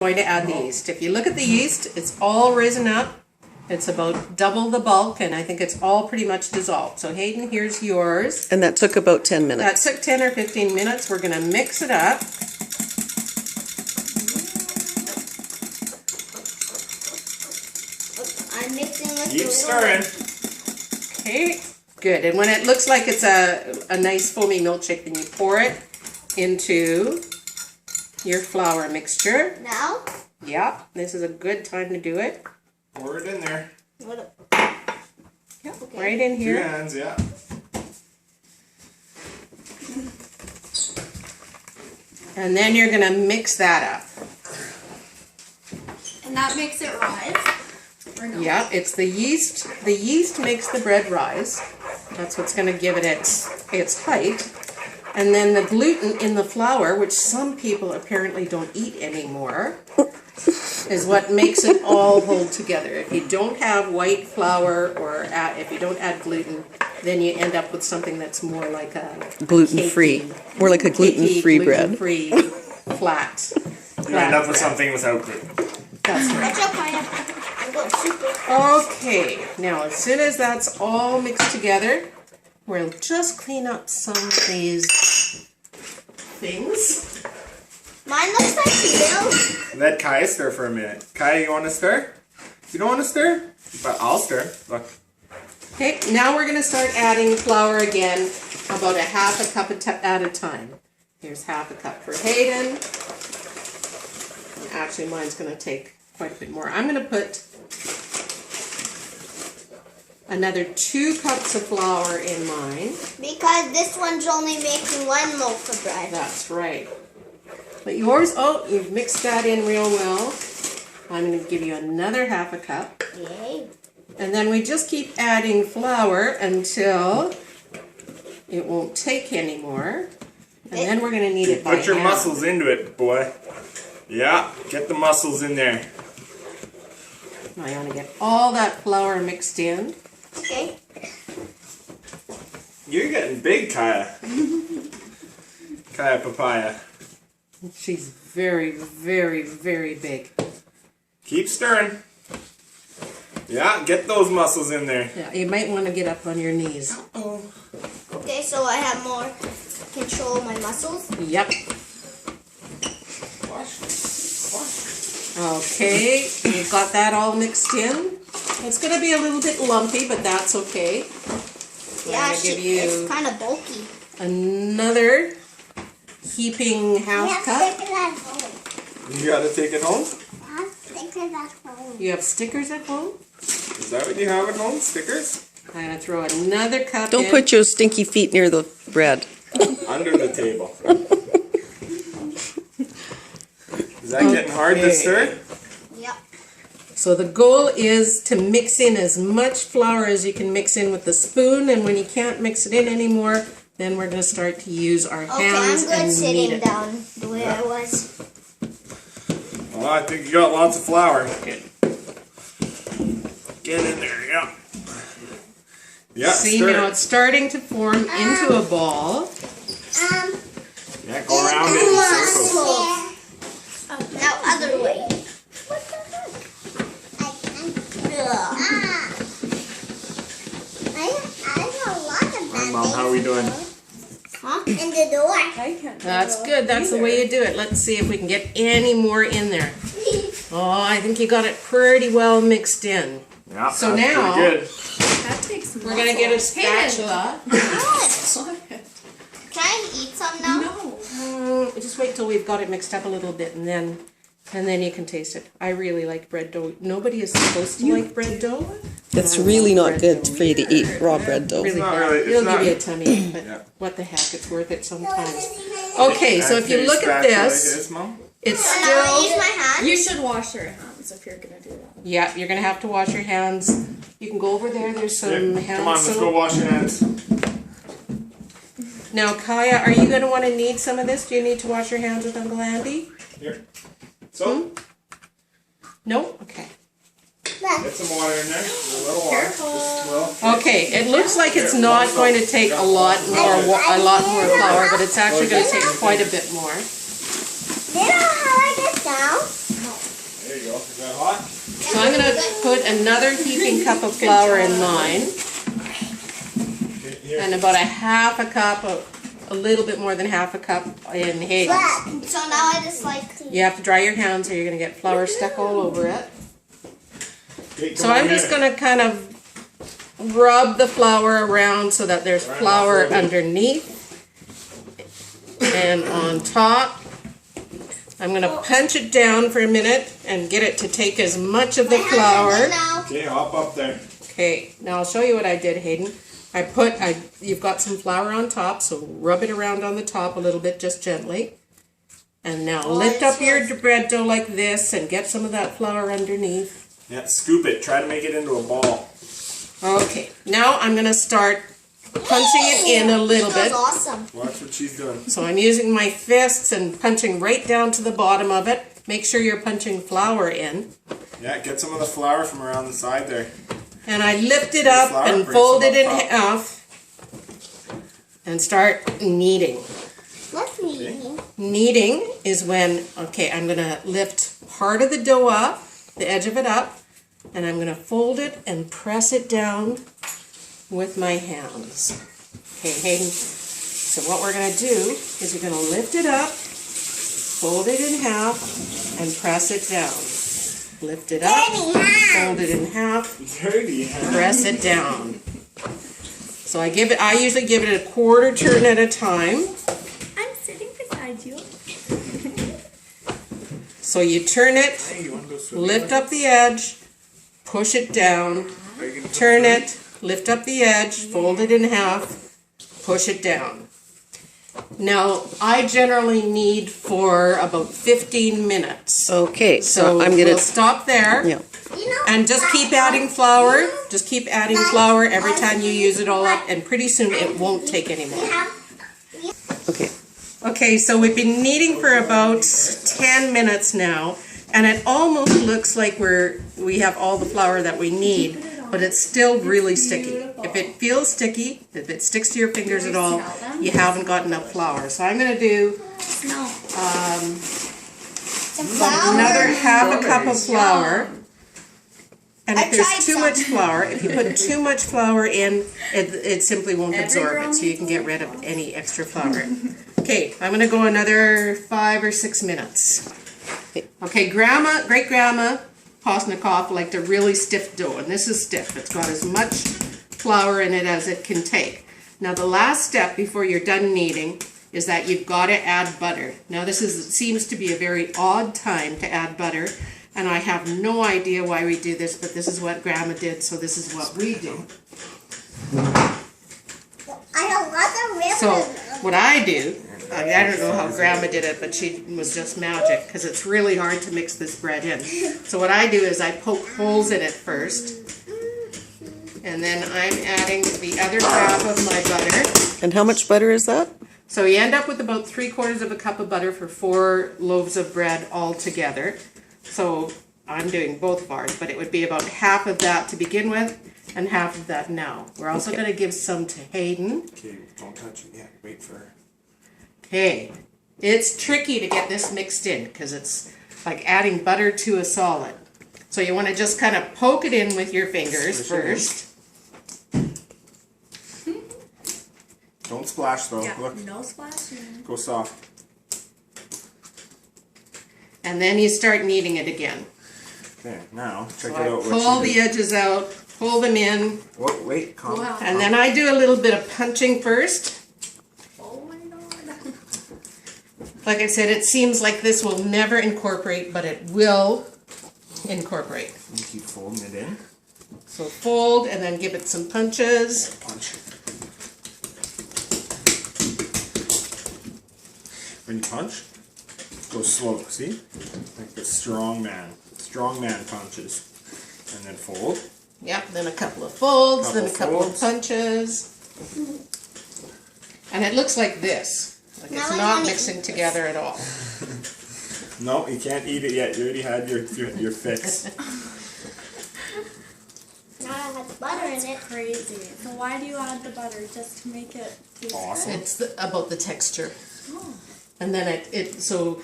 going to add the yeast. If you look at the yeast, it's all risen up. It's about double the bulk, and I think it's all pretty much dissolved. So Hayden, here's yours. And that took about 10 minutes. That took 10 or 15 minutes. We're going to mix it up. I'm mixing with Keep stirring. Okay, good. And when it looks like it's a nice foamy milkshake, then you pour it into your flour mixture. Now? Yeah, this is a good time to do it. Pour it in there. What? Yeah, okay. Right in here. 2 hands, yeah. And then you're going to mix that up. And that makes it rise? Or no? Yeah, it's the yeast. The yeast makes the bread rise. That's what's going to give it its height. And then the gluten in the flour, which some people apparently don't eat anymore, is what makes it all hold together. If you don't have white flour or if you don't add gluten, then you end up with something that's more like a Gluten-free. cakey, More like a gluten-free bread. gluten-free, flat. You end up with something without gluten. That's right. Watch out, pineapple. I'm going super. Okay, now as soon as that's all mixed together, we'll just clean up some of these things. Mine looks like milk. Let Kaya stir for a minute. Kaya, you want to stir? You don't want to stir? But I'll stir. Look. Okay, now we're going to start adding flour again, about a half a cup at a time. Here's half a cup for Hayden. And actually, mine's going to take quite a bit more. I'm going to put another 2 cups of flour in mine. Because this one's only making 1 loaf of bread. That's right. But yours, oh, you've mixed that in real well. I'm going to give you another half a cup. Yay. And then we just keep adding flour until it won't take anymore. And then we're going to need it by Put your hand. muscles into it, boy. Yeah, get the muscles in there. I want to get all that flour mixed in. Okay. You're getting big, Kaya. Kaya Papaya. She's very, very, very big. Keep stirring. Yeah, get those muscles in there. Yeah, you might want to get up on your knees. Oh. Okay, so I have more control of my muscles. Yep. Okay, you've got that all mixed in. It's going to be a little bit lumpy, but that's okay. Yeah, I'm gonna give you it's kind of bulky. another heaping half cup. You gotta take it home? You have stickers at home? Is that what you have at home? Stickers? I'm going to throw another cup Don't in. put your stinky feet near the bread. Under the table. Is that getting hard to stir? Yep. So the goal is to mix in as much flour as you can mix in with the spoon, and when you can't mix it in anymore, then we're going to start to use our Okay, hands I'm good and knead sitting it. down the way I was. Well, I think you got lots of flour. Good. Get in there, yeah. Yeah, See, stir now it. it's starting to form into a ball. Yeah, go around it in circles. Now other way. Hi, Mom, how are we doing? Huh? In the door. That's good. That's the way you do it. Let's see if we can get any more in there. Oh, I think you got it pretty well mixed in. Yeah, So that's now- pretty good. That takes some We're going to get a spatula. Can I eat some now? No. Just wait till we've got it mixed up a little bit, and then you can taste it. I really like bread dough. Nobody is supposed to like bread dough. It's I really love not bread good dough. for you to eat raw bread dough. Really not bad. really- it's It'll not- give you a tummy, but Yeah. what the heck, it's worth it sometimes. Okay, so if Can you look at spatula this, his, Mom? it's Can I still, use my hand? You should wash your hands if you're gonna do that. yeah, you're going to have to wash your hands. You can go over there, there's some Here, hand come on, let's soap. go wash your hands. Now, Kaya, are you going to want to need some of this? Do you need to wash your hands with Uncle Andy? Here. So, No? Okay. get some water in there. A little water. Just a little. Okay, it looks like it's not going to take a lot more flour, but it's actually going to take quite a bit more. Did I get down? put another heaping cup of flour in mine, Here. and about a little bit more than half a cup in Hayden's. So now I just like. You have to dry your hands or you're going to get flour stuck all over it. Okay, So I'm just going to kind of rub the flour around so that there's flour underneath and on top. I'm going to punch it down for a minute and get it to take as much of the flour. Now. Okay, hop up there. Okay, now I'll show you what I did, Hayden. You've got some flour on top, so rub it around on the top a little bit, just gently. And now lift up your bread dough like this and get some of that flour underneath. Yeah, scoop it. Try to make it into a ball. Okay, now I'm going to start punching it in a little That bit. was awesome. Watch what she's doing. So I'm using my fists and punching right down to the bottom of it. Make sure you're punching flour in. Yeah, get some of the flour from around the side there. And I lift it up Flour, and bring fold some it in up top. half and start kneading. What's me? Kneading is when, okay, I'm going to lift part of the dough up, the edge of it up, and I'm going to fold it and press it down with my hands. Okay, Hayden, so what we're going to do is you're going to lift it up, fold it in half, and press it down. Lift it up, fold it in half, Dirty, huh? press it down. So I usually give it a quarter turn at a time. I'm sitting beside you. So you turn it, Hey, you want to go swimming? lift up the edge, push it down, Are you gonna go turn swimming? it, lift up the edge, fold it in half, push it down. Now, I generally knead for about 15 minutes. Okay, So so I'm we'll gonna, stop there. yeah. And just keep adding flour. Just keep adding flour every time you use it all up, and pretty soon it won't take any more. Okay. Okay, so we've been kneading for about 10 minutes now, and it almost looks like we have all the flour that we need, but it's still really sticky. If it feels sticky, if it sticks to your fingers at all, you haven't got enough flour. So I'm going to do another half a cup of flour. And if there's too much flour, if you put too much flour in, it simply won't absorb it, so you can get rid of any extra flour. Okay, I'm going to go another 5 or 6 minutes. Okay, great grandma Posnikoff liked a really stiff dough, and this is stiff. It's got as much flour in it as it can take. Now the last step before you're done kneading is that you've got to add butter. Now seems to be a very odd time to add butter, and I have no idea why we do this, but this is what Grandma did, so this is what we do. So what I do, I don't know how Grandma did it, but she was just magic, because it's really hard to mix this bread in. So what I do is I poke holes in it first, and then I'm adding the other half of my butter. And how much butter is that? So you end up with about 3/4 of a cup of butter for 4 loaves of bread all together. So I'm doing both of ours, but it would be about half of that to begin with and half of that now. We're also going to give some to Hayden. Okay, don't touch it yet. Wait for her. Okay, it's tricky to get this mixed in because it's like adding butter to a solid. So you want to just kind of poke it in with your fingers first. Don't splash though. Yeah, Look, no splashing. go soft. And then you start kneading it again. Okay, now check So it I out. pull the edges out, pull them in, Whoa, wait, calm. Wow. and then I do a little bit of punching first. Oh my god. Like I said, it seems like this will never incorporate, but it will incorporate. You keep folding it in. So fold and then give it some punches. Punch. When you punch, go slow. See? Like the strong man. Strong man punches. And then fold. Yep, then a couple of folds, then a couple folds. of punches. And it looks like this. Like it's Now I not wanna mixing together at all. No, you can't eat it yet. You already had your fix. Now I have butter in it. Crazy. So why do you add the butter? Just to make it taste Awesome. good? It's about the texture. And then so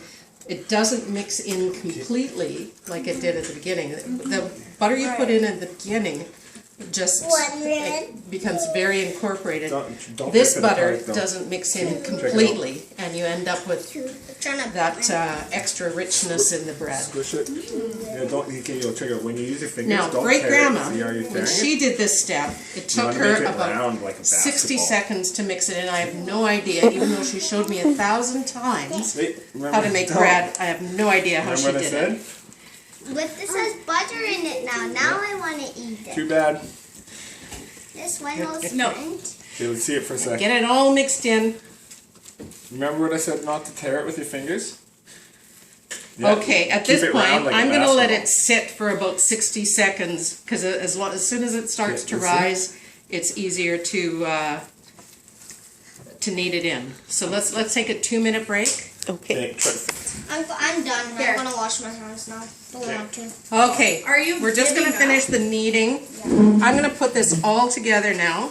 it doesn't mix in completely like it did at the beginning. The butter you put in at the beginning just it becomes very incorporated. Don't This rip it butter apart, though. doesn't mix in completely, and you end up with Trying to that extra richness in the bread. Squish it. Yeah, don't you'll trigger when you use your fingers. Now, don't great tear grandma, it. See how you're when tearing she it? did this step, it You took wanna her make it about round like a 60 basketball. seconds to mix it in. I have no idea, even though she showed me 1,000 times Wait, remember, how to make don't. bread. I have no idea how Remember she what I did said? it. But this has butter in it now. Now I want to eat it. Too bad. This one was No. burnt. Okay, let's see it for a second. Get it all mixed in. Remember what I said not to tear it with your fingers? Yeah, Okay, at keep this it point, round like a I'm going to let it basketball. sit for about 60 seconds because as soon as it starts Okay, to let's see. rise, it's easier to knead it in. So let's take a 2-minute break. Okay. Okay, try- I'm done. Here. I'm gonna wash my hands now. Don't Okay. want to. Okay, Are you we're just going to giving finish up? the kneading. I'm going to put this all together now.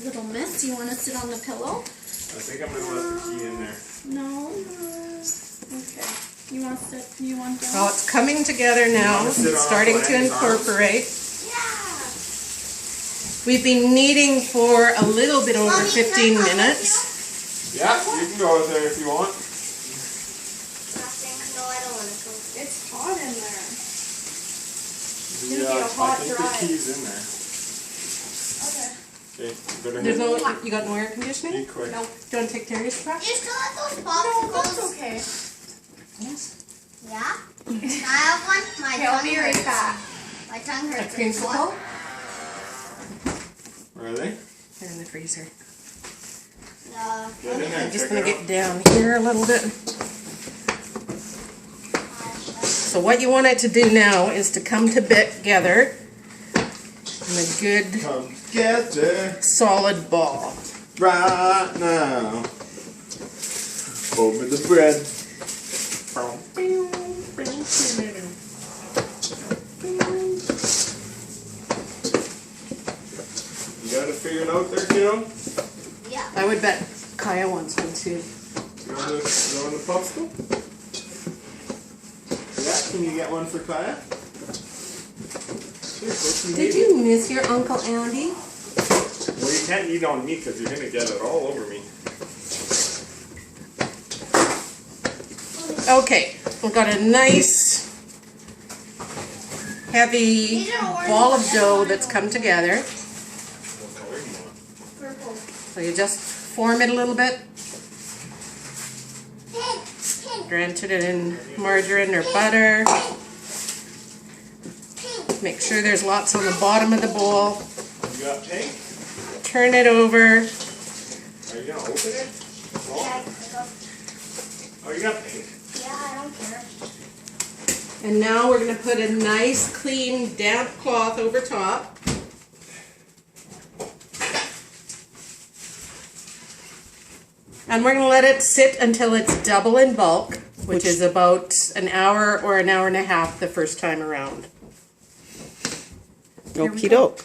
Little miss, you want to sit on the pillow? I think I'm gonna let the key in there. No. Okay. You want to sit? You want down? Oh, it's coming together now. wanna sit on It's starting to Lanny's arm? incorporate. Yeah. We've been kneading for a little bit over Mommy, 15 can I come minutes. Yeah, you can go out there if you want. Nothing. No, I don't want to go. It's hot in there. Yeah, be a hot I think drive. the key's in there. Okay. Okay, better There's hit no, you got no air conditioning? be quick. No. Do you want to take Terry's truck? You still have those No, that's popsicles? okay. Yes. Yeah. Can I have one? My Okay, I'll tongue be right hurts. back. My tongue A hurts. creamsicle? Where are they? They're in the freezer. Get in there I'm and just check going to it get down here a little bit. So what you want it to do now is to come together in a good out. Come together solid ball. right now. Over the bread. You got it figured out there, kiddo? Yeah. I would bet Kaya wants one too. You want the popsicle? Yeah, can you get one for Kaya? Here, put some Did meat. you miss your Uncle Andy? Well, you can't eat on me because you're gonna get it all over me. Okay, we've got a nice heavy ball of dough that's come together. What color do you want? Purple. So you just form it a little bit, drench it in margarine or butter. Make sure there's lots on the bottom of the bowl. You got pink? Turn it over. Are you gonna open it? Yeah, Oh, you got pink. I don't care. And now we're going to put a nice clean damp cloth over top. And we're going to let it sit until it's double in bulk, which is about an hour or an hour and a half the first time around. Okie doke.